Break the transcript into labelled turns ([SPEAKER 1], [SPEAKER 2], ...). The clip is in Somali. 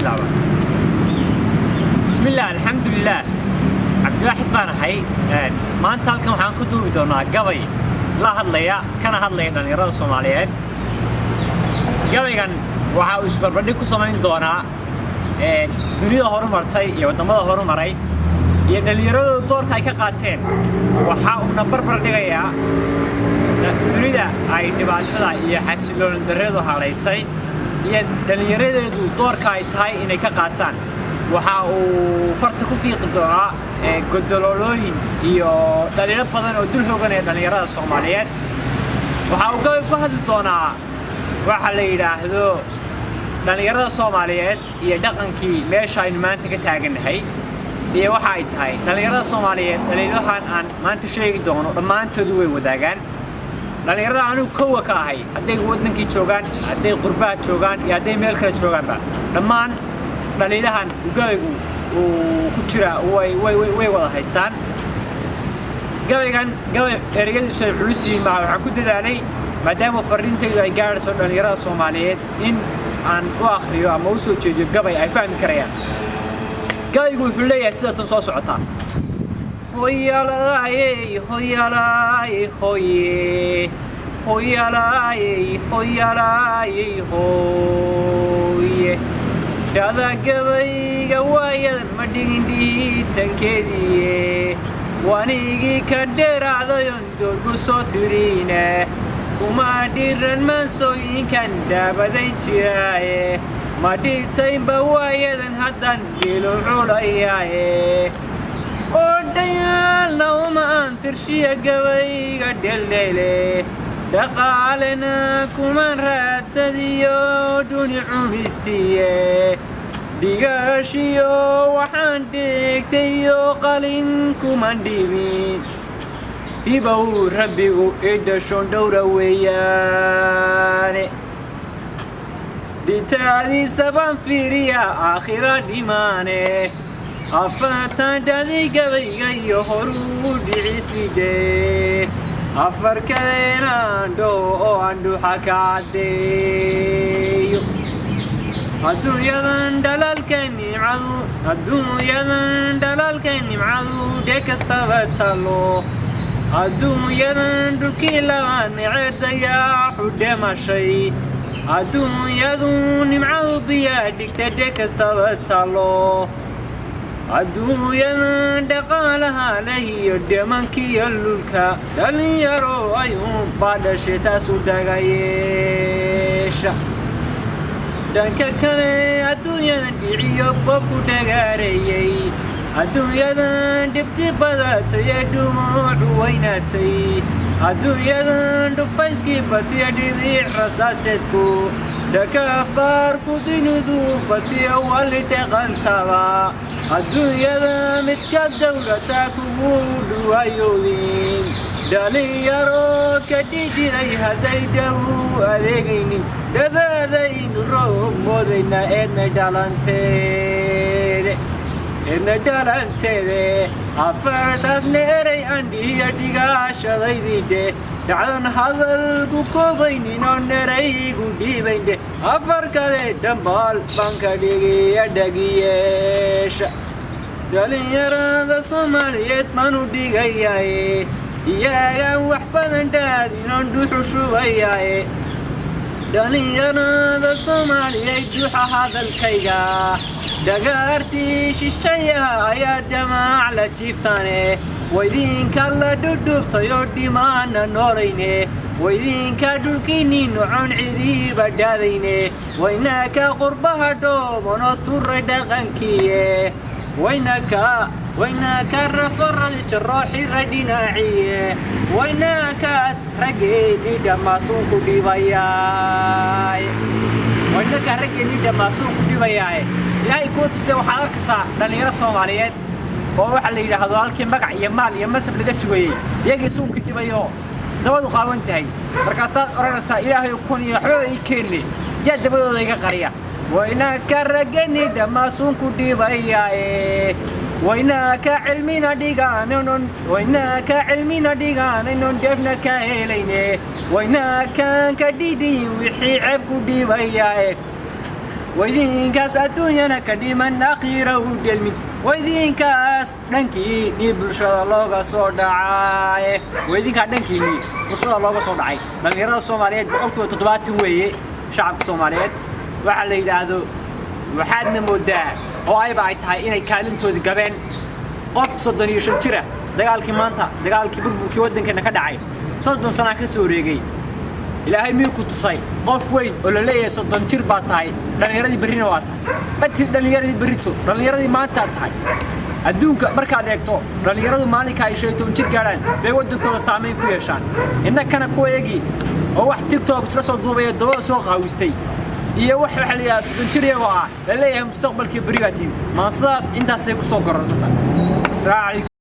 [SPEAKER 1] bilaaba. Bismillah, alxamdulilah. Cabdiwaaxid baan ahay. Maanta halkan waxaan ku duubi doonaa gabay la hadlaya kana hadlaya dhalinyarada Soomaaliyeed. Gabaygan waxa uu isbarbardhig ku samayn doonaa dunida horumartay iyo wadamada horumaray iyo dhalinyarada doorka ay ka qaateen. Waxa uu barbar dhigayaa dunida ay dhibaatada iyo xasilooni darradu haleysay iyo dhalinyaradeedu doorka ay tahay inay ka qaataan. waxa uu farta ku fiiqi doonaa godololooyin iyo dhalinyaro badan oo dul hooganaya dhalinyarada Soomaaliyeed. waxa uu gabay ku hadli doonaa waxa la yiraahdo dhalinyarada Soomaaliyeed iyo dhaqankii meesha ay maanta ka taaganahay iyo waxa ay tahay dhalinyarada Soomaaliyeed dhalinyarahan aan maanta sheegi doono dhamaantood way wadaagaan. dhalinyarada anigu koowa ka ahay hadday wadankii joogaan hadday qurbaha joogaan iyo hadday meel kale joogaanba dhammaan dhalinyarahan gabaygu uu ku jira way wada haystaan. gabaygan ereyadiisu ay culus yihiin waxaan ku dadaalay maadaama fariintaydu ay gaarayso dhalinyarada Soomaaliyeed in aan u akhriyo ama u soo jeediyo gabay ay fahmi karayaan. gabaygu wuxuu leeyahay sida tan soo socota: hoyalaay hoyalaay hoye hoyalaay hoyalaay hoye dada gabayga waayadan ma dhigin dhiitankeedii wanigii ka dheeraadayon doorgu soo tiriine kuma dhiran maansooyinkan daabadayn jiraaye ma dhitaynba waayadan haddan dhilo culayaaye oo dhayaalna uma aan tirshiya gabayga dheldhele dhaqaalena kuman raadsadiyo dhuni cumistiye dhigashiyo waxaan dhigtayo qalin kuman dhibin hibow rabbigu idhashoon dhowra weeyaane dhitaadiisa baan fiiriya aakhira dhimaane afartan dhadi gabayga iyo horuu dhiciside afar kadeenaan dhow oo aan dhuuxa ka caddeeyo adduunyadan dhalalka nimcadu dhe kastaba talo adduunyadan dhulkii labaan ceedayaa xudhemashay adduunyadu nimcadu biyaa dhigta dhe kastaba talo adduunyadan dhaqaalaha leh iyo dhimankiiyo lulka dhalinyaro ayuun baa dhashay taas u dhagayeesha dhanka kale adduunyadan dhiciyo bobku dhagaareeyey adduunyadan dhibti badatay ee dhumuucu weynaatay adduunyadan dhufayskii batiya dhibiic rasaaseedku dhakafaarku dinidu batiya wali dhaqantaba adduunyada midka dawlata kugu dhuwayoobin dhalinyaro ka dhidhiday hadday dhow adeegaynin dhadaadaynu roob moodayna eedna dhalanteede afartaasna erey andhiya dhigaashadaydindhe dhacdan hadalku koobaynin oo neraygu dhiibayndhe afar kale dhambaal baan ka dhigiya dhagiyeesha dhalinyarada Soomaaliyeed baan u dhigayaaye iyagaan wax badan dhaadinoon dhuxu shubayaaye dhalinyarada Soomaaliyeed dhuuxa hadalkayga dhagaartii shishayaha ayaa damaac la jiiftaane waydinka la dhudhubtayoo dhimaana noolayne waydinka dhulkiinii nocon cidiiba dhaadayne waynaka qurbaha dhoobanoo turay dhaqankiiye waynaka rafaradi jarooxira dhinaaciye waynakaas raggeeni dhammaasuunku dhibayaaye ilaahay kuwa tuse waxaad arkaysaa dhalinyaro Soomaaliyeed oo waxa la yiraahdo halkii magac iyo maal iyo masab laga sugayay iyagii suunka dhibayo dabadu qaawan tahay markaasaad oranaysaa ilaahay kun iyo waxba ay keenay yaa dabadooda iga qariya waynaka raggeeni dhammaasuunku dhibayaaye waynaka cilmina dhigaanon deefna ka helayne waynaka ka dhidhiyin wixii ceeb ku dhibayaaye ويدين كاس الدنيا كديما أخيرا ودلمي ويدين كاس دنكي ني بلشة الله صدعاء ويدين كاس دنكي ني بلشة الله صدعاء دليرة الصوماليات بقولكم تطبعات هوية شعب الصوماليات وعلى هذا وحدنا مدة oo ay baa tahay inay kaalintooda gabeen qof 35 jira dagaalkii maanta dagaalkii burburkii wadankeena ka dhacay 30 sano ka soo wareegay ilaahay miyuu ku tusay qof weyn oo la leeyahay 30 jir baa tahay dhalinyaradii berrina waa tahay bati dhalinyaradii berrito dhalinyaradii maanta tahay adduunka markaad eegto dhalinyaradu maalinka ay 15 jir gaaraan bay wadankooda saameyn ku yeeshaan innakana ku eegi oo wax TikTok isla soo duubay daba soo qaawistay iyo wax waxa la yaas dunjiriyo waa la leeyahay mustaqbalkii barigatiin ma saas intaas ay ku soo gororsataa.